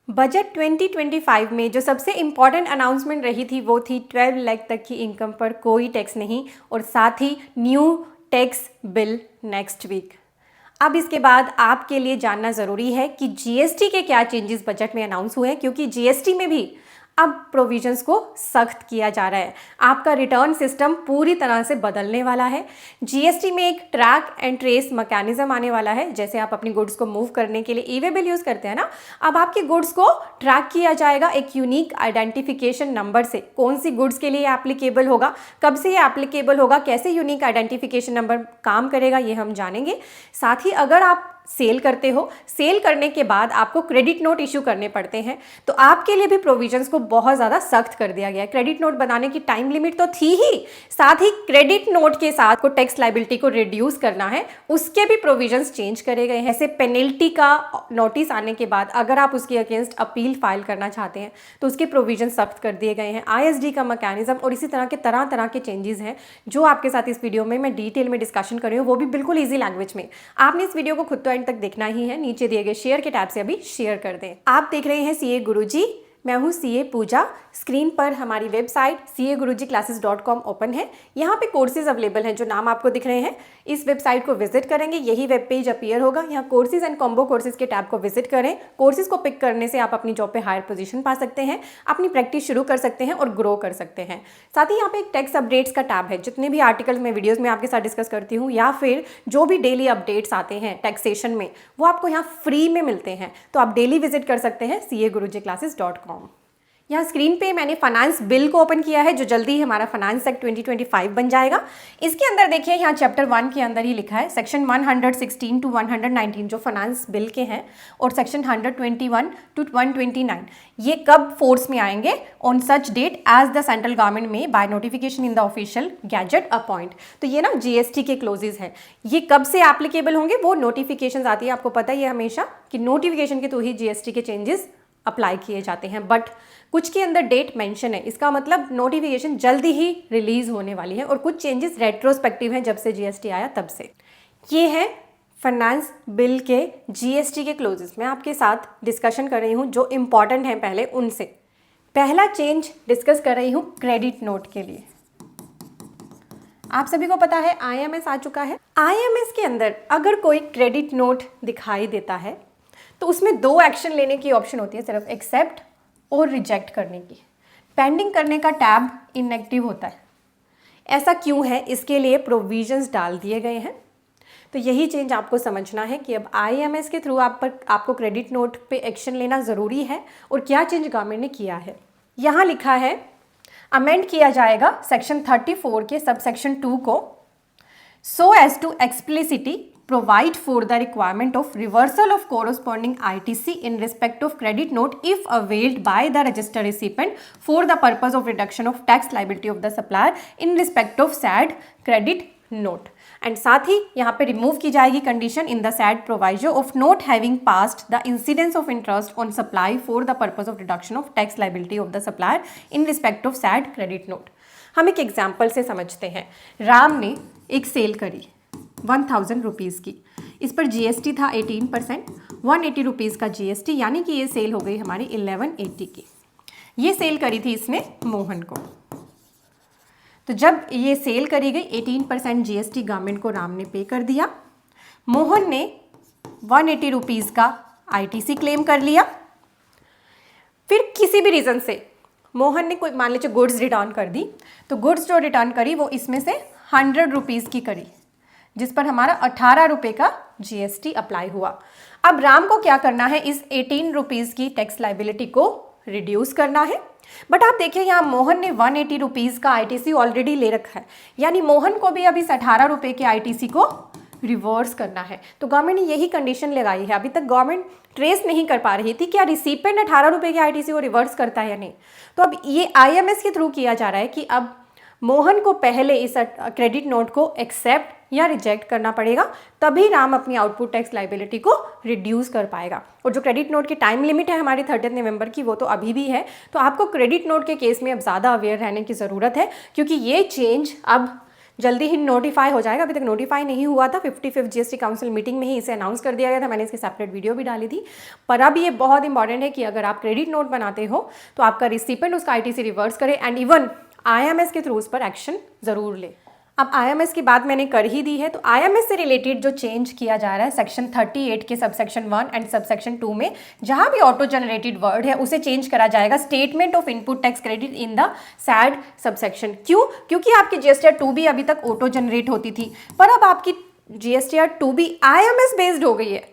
Budget 2025 में जो सबसे इम्पॉर्टेंट अनाउंसमेंट रही थी वो थी 12 लाख तक की इनकम पर कोई टैक्स नहीं, और साथ ही new tax bill next week. अब इसके बाद आपके लिए जानना ज़रूरी है कि जीएसटी के क्या चेंजेस बजट में अनाउंस हुए हैं, क्योंकि जीएसटी में भी अब प्रोविजंस को सख्त किया जा रहा है। आपका रिटर्न सिस्टम पूरी तरह से बदलने वाला है। जीएसटी में एक ट्रैक एंड ट्रेस मैकेनिज्म आने वाला है। जैसे आप अपनी गुड्स को मूव करने के लिए ई वे बिल यूज़ करते हैं ना, अब आपकी गुड्स को ट्रैक किया जाएगा एक यूनिक आइडेंटिफिकेशन नंबर से। कौन सी गुड्स के लिए एप्लीकेबल होगा, कब से ये एप्लीकेबल होगा, कैसे यूनिक आइडेंटिफिकेशन नंबर काम करेगा, ये हम जानेंगे। साथ ही अगर आप सेल करते हो, सेल करने के बाद आपको क्रेडिट नोट इशू करने पड़ते हैं, तो आपके लिए भी प्रोविजंस को बहुत ज़्यादा सख्त कर दिया गया है। क्रेडिट नोट बनाने की टाइम लिमिट तो थी ही, साथ ही क्रेडिट नोट के साथ को टैक्स लायबिलिटी को रिड्यूस करना है, उसके भी प्रोविजंस चेंज करे गए हैं। ऐसे पेनल्टी का नोटिस आने के बाद अगर आप उसके अगेंस्ट अपील फाइल करना चाहते हैं तो उसके प्रोविजन सख्त कर दिए गए हैं। आईएसडी का मैकेनिज्म और इसी तरह तरह के चेंजेस हैं जो आपके साथ इस वीडियो में मैं डिटेल में डिस्कशन कर रही हूँ, वो भी बिल्कुल ईजी लैंग्वेज में। आपने इस वीडियो को खुद तो एंड तक देखना ही है। नीचे दिए गए शेयर के टैब से अभी शेयर कर दें। आप देख रहे हैं सीए गुरुजी, मैं हूँ सीए पूजा। स्क्रीन पर हमारी वेबसाइट caguruji-classes.com ओपन है। यहाँ पे कोर्सेज अवेलेबल हैं जो नाम आपको दिख रहे हैं। इस वेबसाइट को विजिट करेंगे, यही वेब पेज अपीयर होगा। यहाँ कोर्सेज एंड कॉम्बो कोर्सेज के टैब को विजिट करें। कोर्सेज को पिक करने से आप अपनी जॉब पे हायर पोजीशन पा सकते हैं, अपनी प्रैक्टिस शुरू कर सकते हैं और ग्रो कर सकते हैं। साथ ही यहाँ पे एक टैक्स अपडेट्स का टैब है। जितने भी आर्टिकल्स मैं वीडियोज़ में आपके साथ डिस्कस करती हूँ या फिर जो भी डेली अपडेट्स आते हैं टैक्सेशन में, वो आपको यहाँ फ्री में मिलते हैं, तो आप डेली विजिट कर सकते हैं caguruji-classes.com। यहाँ स्क्रीन पे मैंने फाइनेंस बिल को ओपन किया है जो जल्दी ही हमारा फाइनेंस एक्ट 2025 बन जाएगा। इसके अंदर देखिए यहाँ चैप्टर 1 के अंदर ही लिखा है सेक्शन 116 टू 119 जो फाइनेंस बिल के हैं, और सेक्शन 121 टू 129 ये कब फोर्स में आएंगे, on such date as the central government में by notification in the official gazette appoint. तो ये ना जीएसटी के क्लोजेज हैं, ये कब से एप्लीकेबल होंगे, वो नोटिफिकेशन आती है। आपको पता ही है हमेशा कि नोटिफिकेशन के थ्रू ही जीएसटी के चेंजेस अप्लाई किए जाते हैं, बट कुछ के अंदर डेट मेंशन है। इसका मतलब नोटिफिकेशन जल्दी ही रिलीज होने वाली है, और कुछ चेंजेस रेट्रोस्पेक्टिव हैं जब से जीएसटी आया तब से। ये है फाइनेंस बिल के जीएसटी के क्लोजेस। मैं आपके साथ डिस्कशन कर रही हूँ जो इंपॉर्टेंट हैं पहले उनसे। पहला चेंज डिस्कस कर रही हूँ क्रेडिट नोट के लिए। आप सभी को पता है आईएमएस आ चुका है। आईएमएस के अंदर अगर कोई क्रेडिट नोट दिखाई देता है तो उसमें दो एक्शन लेने की ऑप्शन होती है, सिर्फ एक्सेप्ट और रिजेक्ट करने की। पेंडिंग करने का टैब इनएक्टिव होता है। ऐसा क्यों है, इसके लिए प्रोविजंस डाल दिए गए हैं। तो यही चेंज आपको समझना है कि अब आईएमएस के थ्रू आपको क्रेडिट नोट पे एक्शन लेना ज़रूरी है, और क्या चेंज गवर्नमेंट ने किया है। यहाँ लिखा है अमेंड किया जाएगा सेक्शन 34 के सब सेक्शन 2 को, so as to explicitly provide for the requirement of reversal of corresponding ITC in respect of credit note if availed by the registered recipient for the purpose of reduction of tax liability of the supplier in respect of said credit note। And साथ ही यहाँ पे remove की जाएगी condition in the sad proviso of not having passed the incidence of interest on supply for the purpose of reduction of tax liability of the supplier in respect of sad credit note. हम एक example से समझते हैं। राम ने एक cell करी 1000 rupees की, इस पर जीएसटी था 18%, 180 रुपीज़ का जीएसटी, यानी कि ये सेल हो गई हमारी 1180 की। ये सेल करी थी इसने मोहन को। तो जब ये सेल करी गई 18% जीएसटी गवर्नमेंट को राम ने पे कर दिया। मोहन ने 180 रुपीज़ का आईटीसी क्लेम कर लिया। फिर किसी भी रीज़न से मोहन ने कोई मान लीजिए गुड्स रिटर्न कर दी, तो गुड्स जो रिटर्न करी वो इसमें से 100 रुपीज़ की करी, जिस पर हमारा 18 रुपये का जीएसटी अप्लाई हुआ। अब राम को क्या करना है, इस 18 रुपीज़ की टैक्स लाइबिलिटी को रिड्यूस करना है। बट आप देखिए यहाँ मोहन ने 180 रुपीज़ का आईटीसी ऑलरेडी ले रखा है, यानी मोहन को भी अब इस 18 रुपये के आईटीसी को रिवर्स करना है। तो गवर्नमेंट ने यही कंडीशन लगाई है। अभी तक गवर्नमेंट ट्रेस नहीं कर पा रही थी क्या रिसिपेंट 18 रुपये के आईटीसी को रिवर्स करता है या नहीं। तो अब ये आईएमएस के थ्रू किया जा रहा है कि अब मोहन को पहले इस क्रेडिट नोट को एक्सेप्ट या रिजेक्ट करना पड़ेगा, तभी राम अपनी आउटपुट टैक्स लाइबिलिटी को रिड्यूस कर पाएगा। और जो क्रेडिट नोट की टाइम लिमिट है हमारी 30 नवंबर की, वो तो अभी भी है। तो आपको क्रेडिट नोट के केस में अब ज़्यादा अवेयर रहने की ज़रूरत है, क्योंकि ये चेंज अब जल्दी ही नोटिफाई हो जाएगा, अभी तक नोटिफाई नहीं हुआ था। 55th जीएसटी काउंसिल मीटिंग में ही इसे अनाउंस कर दिया गया था, मैंने इसकी सेपरेट वीडियो भी डाली थी। पर अब ये बहुत इंपॉर्टेंट है कि अगर आप क्रेडिट नोट बनाते हो तो आपका रिसिपेंट उसका आईटीसी रिवर्स करे एंड इवन आईएमएस के थ्रू उस पर एक्शन ज़रूर ले। अब आईएमएस की बात मैंने कर ही दी है, तो आईएमएस से रिलेटेड जो चेंज किया जा रहा है सेक्शन 38 के सबसेक्शन 1 एंड सबसेक्शन 2 में, जहां भी ऑटो जनरेटेड वर्ड है उसे चेंज करा जाएगा statement of input tax credit in the said subsection. क्यों? क्योंकि आपकी जीएसटीआर 2B अभी तक ऑटो जनरेट होती थी, पर अब आपकी जीएसटीआर 2B आईएमएस बेस्ड हो गई है,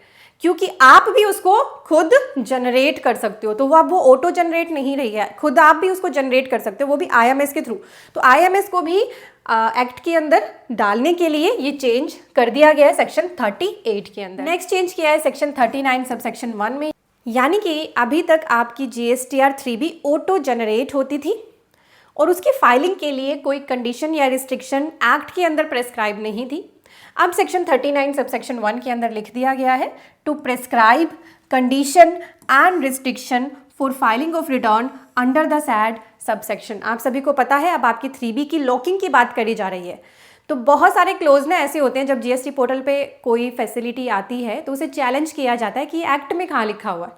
क्योंकि आप भी उसको खुद जनरेट कर सकते हो। तो वो अब वो ऑटो जनरेट नहीं रही है, खुद आप भी उसको जनरेट कर सकते हो, वो भी आईएमएस के थ्रू। तो आईएमएस को भी एक्ट के अंदर डालने के लिए ये चेंज कर दिया गया है सेक्शन 38 के अंदर। नेक्स्ट चेंज किया है सेक्शन 39 सबसेक्शन 1 में, यानी कि अभी तक आपकी जीएसटीआर 3B ऑटो जनरेट होती थी और उसकी फाइलिंग के लिए कोई कंडीशन या रिस्ट्रिक्शन एक्ट के अंदर प्रेस्क्राइब नहीं थी। अब सेक्शन 39 सबसेक्शन 1 के अंदर लिख दिया गया है to prescribe condition and restriction for filing of return under the said subsection. आप सभी को पता है अब आपकी 3B की लॉकिंग की बात करी जा रही है। तो बहुत सारे क्लोज ना ऐसे होते हैं, जब जीएसटी पोर्टल पे कोई फैसिलिटी आती है तो उसे चैलेंज किया जाता है कि एक्ट में कहाँ लिखा हुआ है।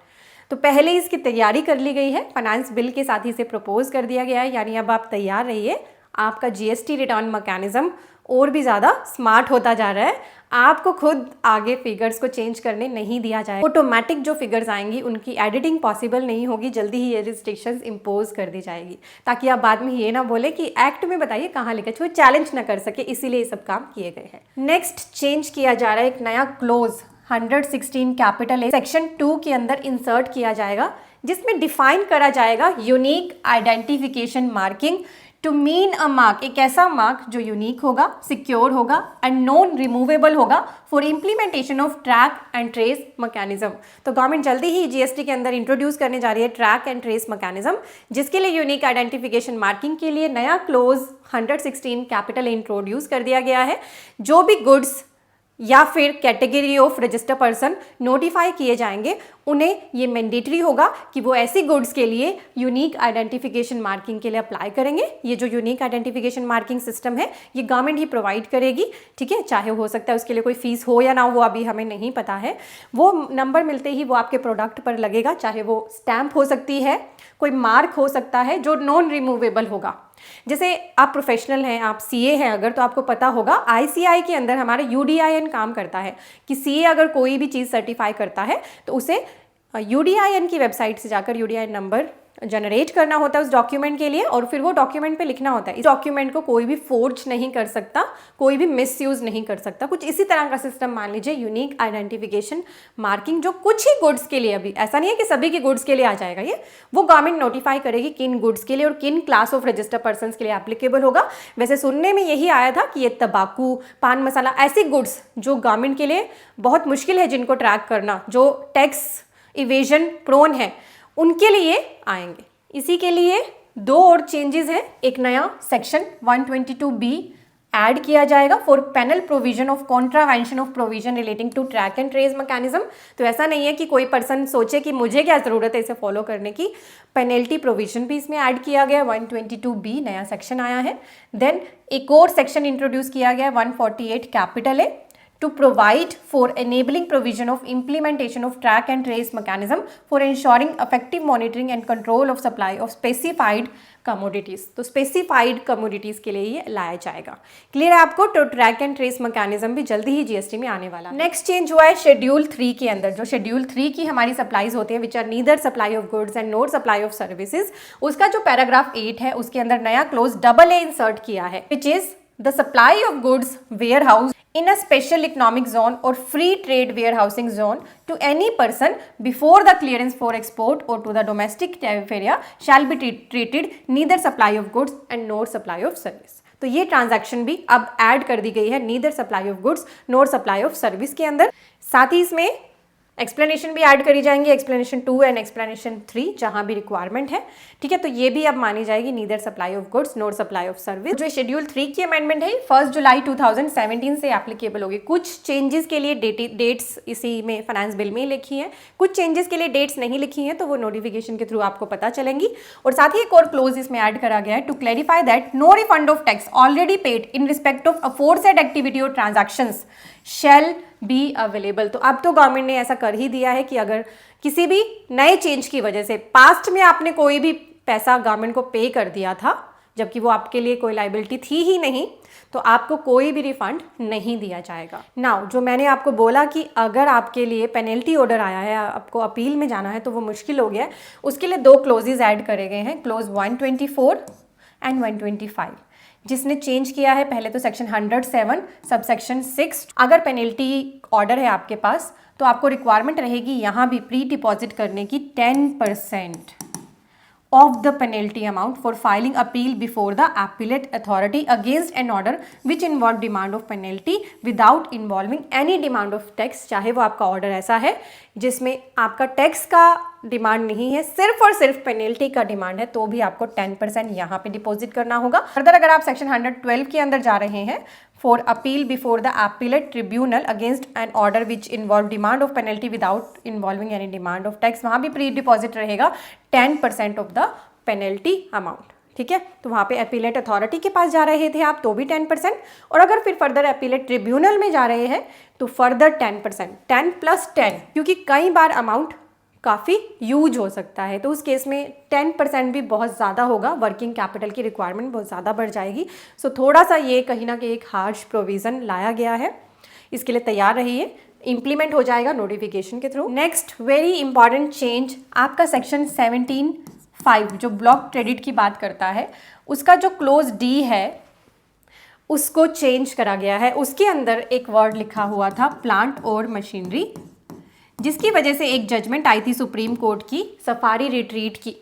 तो पहले इसकी तैयारी कर ली गई है, फाइनेंस बिल के साथ ही इसे प्रपोज कर दिया गया है, यानी अब आप तैयार रहिए, आपका जीएसटी रिटर्न मैकेनिज्म और भी ज़्यादा स्मार्ट होता जा रहा है। आपको खुद आगे फिगर्स को चेंज करने नहीं दिया जाएगा, ऑटोमेटिक जो फिगर्स आएंगी उनकी एडिटिंग पॉसिबल नहीं होगी, जल्दी ही ये रिस्ट्रिक्शंस इम्पोज कर दी जाएगी, ताकि आप बाद में ये ना बोले कि एक्ट में बताइए कहाँ लिखा है, कोई चैलेंज ना कर सके, इसीलिए ये सब काम किए गए हैं। नेक्स्ट चेंज किया जा रहा है, एक नया क्लोज 116 कैपिटल ए सेक्शन 2 के अंदर इंसर्ट किया जाएगा, जिसमें डिफाइन करा जाएगा unique identification marking to mean a mark, एक ऐसा मार्क जो यूनिक होगा, सिक्योर होगा एंड नॉन रिमूवेबल होगा for implementation of track and trace mechanism. तो गवर्नमेंट जल्दी ही जीएसटी के अंदर इंट्रोड्यूस करने जा रही है ट्रैक एंड ट्रेस मैकेनिज्म, जिसके लिए यूनिक आइडेंटिफिकेशन मार्किंग के लिए नया क्लोज 116 कैपिटल इंट्रोड्यूस कर दिया गया है। जो भी गुड्स या फिर category of register person notify किए जाएंगे, उन्हें ये मैंडेटरी होगा कि वो ऐसी गुड्स के लिए यूनिक आइडेंटिफिकेशन मार्किंग के लिए अप्लाई करेंगे। ये जो यूनिक आइडेंटिफिकेशन मार्किंग सिस्टम है ये गवर्नमेंट ही प्रोवाइड करेगी, ठीक है। चाहे हो सकता है उसके लिए कोई फीस हो या ना हो, अभी हमें नहीं पता है। वो नंबर मिलते ही वो आपके प्रोडक्ट पर लगेगा, चाहे वो स्टैम्प हो सकती है, कोई मार्क हो सकता है जो नॉन रिमूवेबल होगा। जैसे आप प्रोफेशनल हैं, आप सीए हैं अगर, तो आपको पता होगा आईसीआई के अंदर हमारे यूडीआईएन काम करता है कि सीए अगर कोई भी चीज़ सर्टिफाई करता है तो उसे यूडीआईएन की वेबसाइट से जाकर यूडीआईएन नंबर जनरेट करना होता है उस डॉक्यूमेंट के लिए, और फिर वो डॉक्यूमेंट पे लिखना होता है। इस डॉक्यूमेंट को कोई भी फोर्ज नहीं कर सकता, कोई भी मिसयूज नहीं कर सकता। कुछ इसी तरह का सिस्टम मान लीजिए यूनिक आइडेंटिफिकेशन मार्किंग, जो कुछ ही गुड्स के लिए, अभी ऐसा नहीं है कि सभी के गुड्स के लिए आ जाएगा ये, वो गवर्नमेंट नोटिफाई करेगी किन गुड्स के लिए और किन क्लास ऑफ रजिस्टर पर्सन के लिए एप्लीकेबल होगा। वैसे सुनने में यही आया था कि ये तंबाकू, पान मसाला, ऐसी गुड्स जो गवर्नमेंट के लिए बहुत मुश्किल है जिनको ट्रैक करना, जो टैक्स इवेजन प्रोन है, उनके लिए आएंगे। इसी के लिए दो और चेंजेस हैं। एक नया सेक्शन 122B ऐड किया जाएगा for penal provision of contravention of provision relating to track and trace mechanism. तो ऐसा नहीं है कि कोई पर्सन सोचे कि मुझे क्या ज़रूरत है इसे फॉलो करने की, पेनल्टी प्रोविजन भी इसमें ऐड किया गया। 122B नया सेक्शन आया है। देन एक और सेक्शन इंट्रोड्यूस किया गया 148 capital A to provide for enabling provision of implementation of track and trace mechanism for ensuring effective monitoring and control of supply of specified commodities। तो specified commodities के लिए ये लाया जाएगा। क्लियर है आपको? तो ट्रैक एंड ट्रेस मैकेनिज्म भी जल्दी ही जीएसटी में आने वाला है। नेक्स्ट चेंज हुआ है शेड्यूल 3 के अंदर। जो शेड्यूल 3 की हमारी सप्लाईज होती है, which are neither supply of goods and not supply of services, उसका जो पैराग्राफ 8 है उसके अंदर नया क्लोज AA इंसर्ट किया है, which is the supply of goods warehouse in a special economic zone or free trade warehousing zone to any person before the clearance for export or to the domestic tariff area shall be treated neither supply of goods and nor supply of service। तो ये transaction भी अब add कर दी गई है neither supply of goods nor supply of service के अंदर। साथ ही इसमें एक्सप्लेनेशन भी ऐड करी जाएंगी, एक्सप्लेनेशन 2 एंड एक्सप्लेनेशन 3 जहां भी रिक्वायरमेंट है, ठीक है। तो ये भी अब मानी जाएगी, neither supply of goods NOR supply of service. जो शेड्यूल 3 की अमेंडमेंट है 1 जुलाई 2017 से एप्लीकेबल होगी। कुछ चेंजेस के लिए डेट्स इसी में फाइनेंस बिल में ही लिखी हैं, कुछ चेंजेस के लिए डेट्स नहीं लिखी हैं, तो वो नोटिफिकेशन के थ्रू आपको पता चलेंगी। और साथ ही एक और क्लोज इसमें ऐड करा गया है, to clarify that no refund of tax already paid in respect of aforesaid activity और ट्रांजैक्शंस शैल बी अवेलेबल। तो अब तो गवर्नमेंट ने ऐसा कर ही दिया है कि अगर किसी भी नए चेंज की वजह से पास्ट में आपने कोई भी पैसा गवर्नमेंट को पे कर दिया था जबकि वो आपके लिए कोई लाइबिलिटी थी ही नहीं, तो आपको कोई भी रिफंड नहीं दिया जाएगा। नाउ जो मैंने आपको बोला कि अगर आपके लिए पेनल्टी ऑर्डर आया है, आपको अपील में जाना है तो वो मुश्किल हो गया है, उसके लिए 2 क्लोजेज ऐड करे गए हैं, क्लोज 124 एंड 125, जिसने चेंज किया है पहले तो सेक्शन 107 सब सेक्शन 6। अगर पेनल्टी ऑर्डर है आपके पास तो आपको रिक्वायरमेंट रहेगी यहाँ भी प्री डिपॉजिट करने की 10% of the penalty amount for filing appeal before the appellate authority against an order which involve demand of penalty without involving any demand of tax। चाहे वो आपका ऑर्डर ऐसा है जिसमें आपका टैक्स का डिमांड नहीं है, सिर्फ और सिर्फ पेनल्टी का डिमांड है, तो भी आपको 10% यहाँ पे डिपॉजिट करना होगा। फर्दर अगर आप सेक्शन 112 के अंदर जा रहे हैं, for appeal before the appellate tribunal against an order which involve demand of penalty without involving any demand of tax, वहाँ भी प्री डिपॉजिट रहेगा 10% ऑफ द पेनल्टी अमाउंट, ठीक है। तो वहाँ पे अपीलेट अथॉरिटी के पास जा रहे थे आप तो भी 10%, और अगर फिर फर्दर अपीलेट ट्रिब्यूनल में जा रहे हैं तो फर्दर 10%, 10 + 10, क्योंकि कई बार अमाउंट काफ़ी यूज हो सकता है, तो उस केस में 10% भी बहुत ज़्यादा होगा, वर्किंग कैपिटल की रिक्वायरमेंट बहुत ज़्यादा बढ़ जाएगी। सो थोड़ा सा ये कहीं ना कहीं एक हार्श प्रोविज़न लाया गया है, इसके लिए तैयार रहिए, इम्प्लीमेंट हो जाएगा नोटिफिकेशन के through. Next very important change, आपका सेक्शन 17(5) जो ब्लॉक क्रेडिट की बात करता है, उसका जो क्लोज डी है उसको चेंज करा गया है। उसके अंदर एक वर्ड लिखा हुआ था प्लांट और मशीनरी, जिसकी वजह से एक जजमेंट आई थी सुप्रीम कोर्ट की सफारी रिट्रीट की,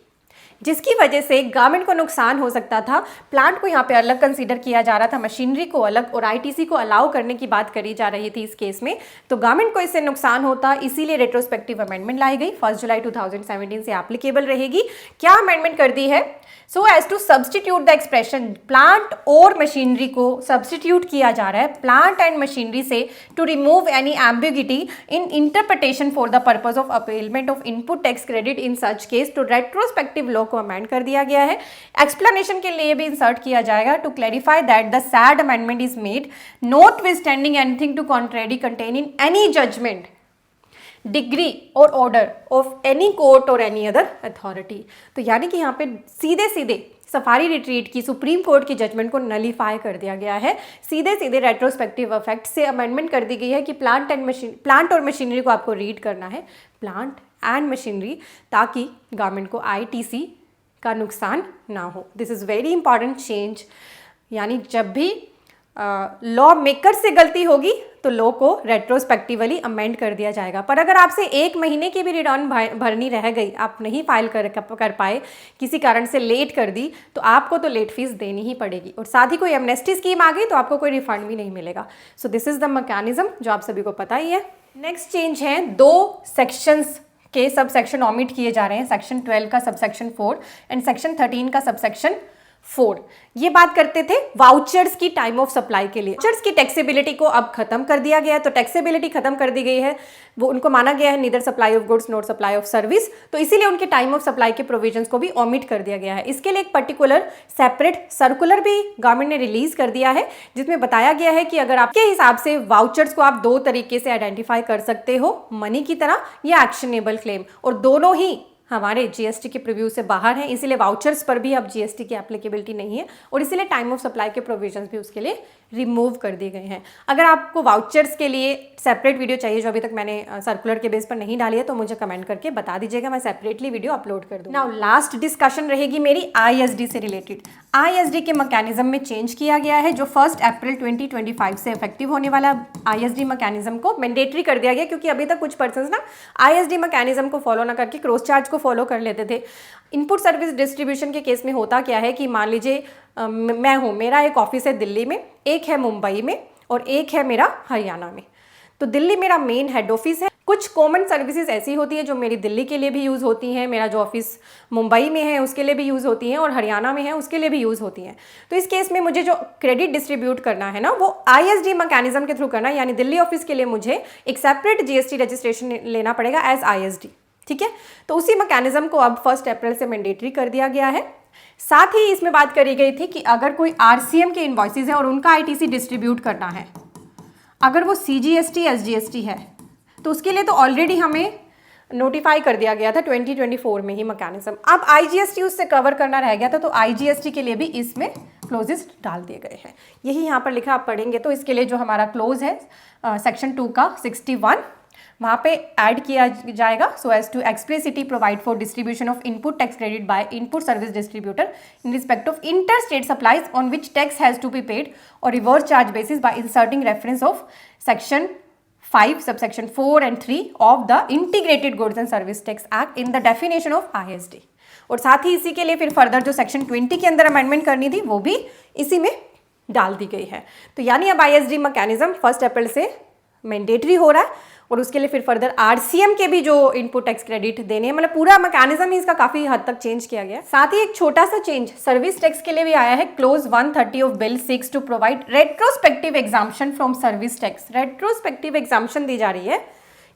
जिसकी वजह से गवर्नमेंट को नुकसान हो सकता था। प्लांट को यहाँ पे अलग कंसीडर किया जा रहा था, मशीनरी को अलग, और आईटीसी को अलाउ करने की बात करी जा रही थी इस केस में, तो गवर्नमेंट को इससे नुकसान होता, इसीलिए रेट्रोस्पेक्टिव अमेंडमेंट लाई गई। 1 जुलाई 2017 से एप्लीकेबल रहेगी। क्या अमेंडमेंट कर दी है? So as to substitute the expression plant और मशीनरी को सब्सटीट्यूट किया जा रहा है प्लांट एंड मशीनरी से, to remove any ambiguity in interpretation for the purpose of availment of input tax credit in such case, तो रेट्रोस्पेक्टिव लॉ को amend कर दिया गया है। एक्सप्लेनेशन के लिए भी इंसर्ट किया जाएगा, to clarify that the said amendment is made notwithstanding anything to contrary contain in any judgment, decree और ऑर्डर ऑफ एनी कोर्ट और एनी अदर अथॉरिटी। तो यानी कि यहाँ पे सीधे सीधे सफारी रिट्रीट की सुप्रीम कोर्ट की जजमेंट को नलीफाई कर दिया गया है। सीधे सीधे रेट्रोस्पेक्टिव इफेक्ट से अमेंडमेंट कर दी गई है कि प्लांट और मशीनरी को आपको रीड करना है प्लांट एंड मशीनरी, ताकि गवर्नमेंट को आईटीसी का नुकसान ना हो। This is very important change, यानी जब भी लॉ मेकर से गलती होगी तो लॉ को रेट्रोस्पेक्टिवली अमेंड कर दिया जाएगा। पर अगर आपसे 1 महीने की भी रिटर्न भरनी रह गई, आप नहीं फाइल कर पाए, किसी कारण से लेट कर दी, तो आपको तो लेट फीस देनी ही पड़ेगी, और साथ ही कोई एमनेस्टी स्कीम आ गई तो आपको कोई रिफंड भी नहीं मिलेगा। So this is the mechanism जो आप सभी को पता ही है। नेक्स्ट चेंज है 2 सेक्शंस के सब सेक्शन ऑमिट किए जा रहे हैं, सेक्शन 12 का सब सेक्शन 4 एंड सेक्शन 13 का सब सेक्शन 4। ये बात करते थे वाउचर्स की टाइम ऑफ सप्लाई के लिए। वाउचर्स की टैक्सेबिलिटी को अब खत्म कर दिया गया है, तो टैक्सेबिलिटी खत्म कर दी गई है, वो उनको माना गया है neither supply of goods not supply of service, तो इसीलिए उनके टाइम ऑफ सप्लाई के प्रोविजंस को भी ओमिट कर दिया गया है। इसके लिए एक पर्टिकुलर सेपरेट सर्कुलर भी गवर्नमेंट ने रिलीज कर दिया है, जिसमें बताया गया है कि अगर आपके हिसाब से वाउचर्स को आप 2 तरीके से आइडेंटिफाई कर सकते हो, मनी की तरह या एक्शनेबल क्लेम, और दोनों ही हमारे जीएसटी के प्रीव्यू से बाहर हैं, इसीलिए वाउचर्स पर भी अब जीएसटी की एप्लीकेबिलिटी नहीं है, और इसीलिए टाइम ऑफ सप्लाई के प्रोविजंस भी उसके लिए रिमूव कर दिए गए हैं। अगर आपको वाउचर्स के लिए सेपरेट वीडियो चाहिए जो अभी तक मैंने सर्कुलर के बेस पर नहीं डाली है, तो मुझे कमेंट करके बता दीजिएगा, मैं सेपरेटली वीडियो अपलोड कर दूँ। नाउ लास्ट डिस्कशन रहेगी मेरी आईएसडी से रिलेटेड। आईएसडी के मैकेनिज्म में चेंज किया गया है, जो 1 अप्रैल 2025 से इफेक्टिव होने वाला आईएसडी मैकेनिज्म को मैंडेटरी कर दिया गया, क्योंकि अभी तक कुछ पर्सन्स ना आईएसडी मैकेनिज्म को फॉलो ना करके क्रॉस चार्ज को फॉलो कर लेते थे। इनपुट सर्विस डिस्ट्रीब्यूशन के केस में होता क्या है कि मान लीजिए मैं हूँ, मेरा एक ऑफिस है दिल्ली में, एक है मुंबई में और एक है मेरा हरियाणा में। तो दिल्ली मेरा मेन हेड ऑफिस है, कुछ कॉमन सर्विसेज ऐसी होती है जो मेरी दिल्ली के लिए भी यूज़ होती हैं, मेरा जो ऑफिस मुंबई में है उसके लिए भी यूज़ होती हैं और हरियाणा में है उसके लिए भी यूज़ होती हैं। तो इस केस में मुझे जो क्रेडिट डिस्ट्रीब्यूट करना है ना वो ISD मैकेनिज्म के थ्रू करना है, यानी दिल्ली ऑफिस के लिए मुझे एक सेपरेट GST रजिस्ट्रेशन लेना पड़ेगा एज ISD, ठीक है। तो उसी मैकेनिज्म को अब 1 अप्रैल से मैंडेटरी कर दिया गया है। साथ ही इसमें बात करी गई थी कि अगर कोई RCM के इन्वॉइसेज हैं और उनका ITC डिस्ट्रीब्यूट करना है, अगर वो CGST SGST है तो उसके लिए तो ऑलरेडी हमें नोटिफाई कर दिया गया था 2024 में ही मैकेनिज्म। अब IGST उससे कवर करना रह गया था, तो IGST के लिए भी इसमें क्लोजेस डाल दिए गए हैं। यही यहाँ पर लिखा, आप पढ़ेंगे तो इसके लिए जो हमारा क्लोज है सेक्शन 2 का 61 वहाँ पे ऐड किया जाएगा, so as to expressly provide for distribution of input tax credit by input service distributor in respect of inter state supplies on which tax has to be paid और reverse charge basis by inserting reference of section 5 subsection 4 and 3 of the Integrated Goods and Service Tax Act in the definition of ISD। और साथ ही इसी के लिए फिर further जो section 20 के अंदर अमेंडमेंट करनी थी वो भी इसी में डाल दी गई है। तो यानी अब ISD मैकेनिज्म 1 अप्रैल से मैंडेटरी हो रहा है और उसके लिए फिर फर्दर RCM के भी जो इनपुट टैक्स क्रेडिट देने हैं, मतलब पूरा मैकेनिज्म ही इसका काफ़ी हद तक चेंज किया गया है। साथ ही एक छोटा सा चेंज सर्विस टैक्स के लिए भी आया है। Clause 130 of bill 6 to provide retrospective exemption from service tax. Retrospective exemption दी जा रही है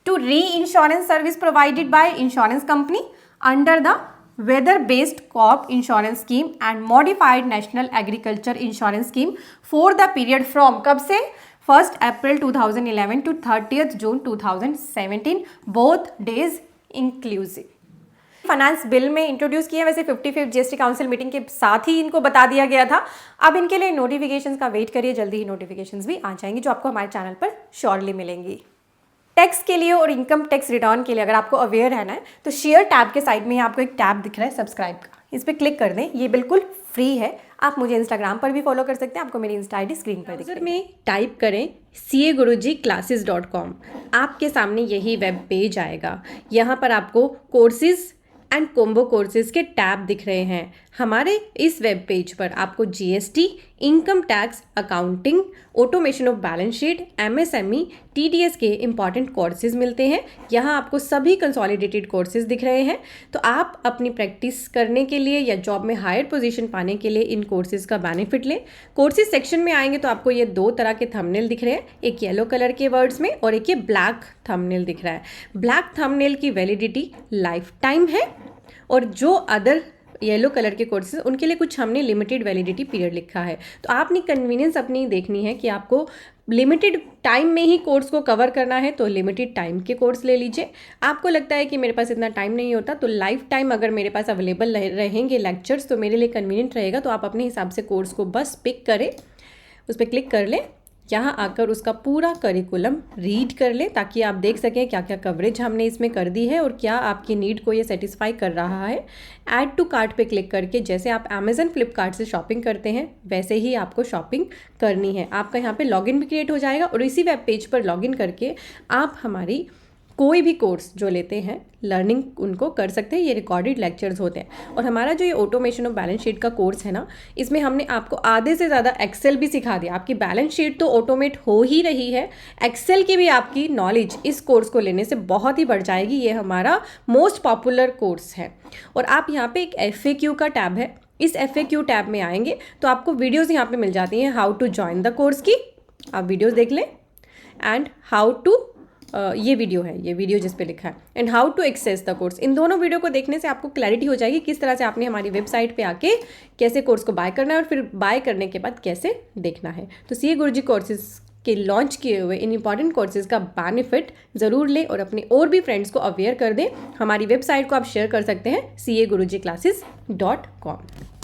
to reinsurance service provided by insurance company under the weather based crop insurance scheme and modified national agriculture insurance scheme for the period from कब से 1 April 2011 to 30 June 2017, both days inclusive. Finance bill में introduce किया, वैसे 55th GST council meeting के साथ ही इनको बता दिया गया था। अब इनके लिए नोटिफिकेशंस का वेट करिए, जल्दी ही नोटिफिकेशंस भी आ जाएंगी जो आपको हमारे चैनल पर श्योरली मिलेंगी। टैक्स के लिए और इनकम टैक्स रिटर्न के लिए अगर आपको अवेयर रहना है तो शेयर टैब के साइड में आपको एक टैब दिख रहा है सब्सक्राइब का, इस पर क्लिक कर दें। ये बिल्कुल फ्री है, आप मुझे इंस्टाग्राम पर भी फॉलो कर सकते हैं, आपको मेरी इंस्टा ID स्क्रीन पर दिख रही है। में टाइप करें CAGurujiclasses.com, आपके सामने यही वेब पेज आएगा। यहाँ पर आपको कोर्सेज एंड कॉम्बो कोर्सेज के टैब दिख रहे हैं। हमारे इस वेब पेज पर आपको GST, income tax, accounting, automation of balance sheet, MSME, TDS के इंपॉर्टेंट कोर्सेज मिलते हैं। यहाँ आपको सभी कंसोलिडेटेड कोर्सेज दिख रहे हैं। तो आप अपनी प्रैक्टिस करने के लिए या जॉब में हायर पोजीशन पाने के लिए इन कोर्सेज का बेनिफिट लें। कोर्सेज सेक्शन में आएंगे तो आपको ये 2 तरह के थंबनेल दिख रहे हैं, एक येलो कलर के वर्ड्स में और एक ये ब्लैक थंबनेल दिख रहा है। ब्लैक थंबनेल की वैलिडिटी लाइफ टाइम है और जो अदर येलो कलर के कोर्सेज उनके लिए कुछ हमने लिमिटेड वैलिडिटी पीरियड लिखा है। तो आपने कन्वीनियंस अपनी देखनी है कि आपको लिमिटेड टाइम में ही कोर्स को कवर करना है तो लिमिटेड टाइम के कोर्स ले लीजिए। आपको लगता है कि मेरे पास इतना टाइम नहीं होता तो लाइफ टाइम अगर मेरे पास अवेलेबल रहेंगे लेक्चर्स तो मेरे लिए कन्वीनियंट रहेगा, तो आप अपने हिसाब से कोर्स को बस पिक करें, उस पर क्लिक कर लें, यहाँ आकर उसका पूरा करिकुलम रीड कर लें ताकि आप देख सकें क्या क्या कवरेज हमने इसमें कर दी है और क्या आपकी नीड को ये सेटिस्फाई कर रहा है। ऐड टू कार्ट पे क्लिक करके जैसे आप अमेजन फ्लिपकार्ट से शॉपिंग करते हैं वैसे ही आपको शॉपिंग करनी है। आपका यहाँ पे लॉगिन भी क्रिएट हो जाएगा और इसी वेब पेज पर लॉगिन करके आप हमारी कोई भी कोर्स जो लेते हैं लर्निंग उनको कर सकते हैं। ये रिकॉर्डेड लेक्चर्स होते हैं। और हमारा जो ये ऑटोमेशन ऑफ बैलेंस शीट का कोर्स है ना, इसमें हमने आपको आधे से ज़्यादा एक्सेल भी सिखा दिया। आपकी बैलेंस शीट तो ऑटोमेट हो ही रही है, एक्सेल की भी आपकी नॉलेज इस कोर्स को लेने से बहुत ही बढ़ जाएगी। ये हमारा मोस्ट पॉपुलर कोर्स है। और आप यहाँ पे एक FAQ का टैब है, इस FAQ टैब में आएंगे तो आपको वीडियोज़ यहाँ पर मिल जाती हैं how to join the course की, आप वीडियोज़ देख लें, एंड हाउ टू ये वीडियो है, ये वीडियो जिस पे लिखा है, and how to access the course. इन दोनों वीडियो को देखने से आपको क्लैरिटी हो जाएगी किस तरह से आपने हमारी वेबसाइट पे आके कैसे कोर्स को बाय करना है और फिर बाय करने के बाद कैसे देखना है। तो CA गुरुजी कोर्सेज के लॉन्च किए हुए इन इंपॉर्टेंट कोर्सेज का बेनिफिट ज़रूर लें और अपने और भी फ्रेंड्स को अवेयर कर दें। हमारी वेबसाइट को आप शेयर कर सकते हैं CAGurujiclasses.com।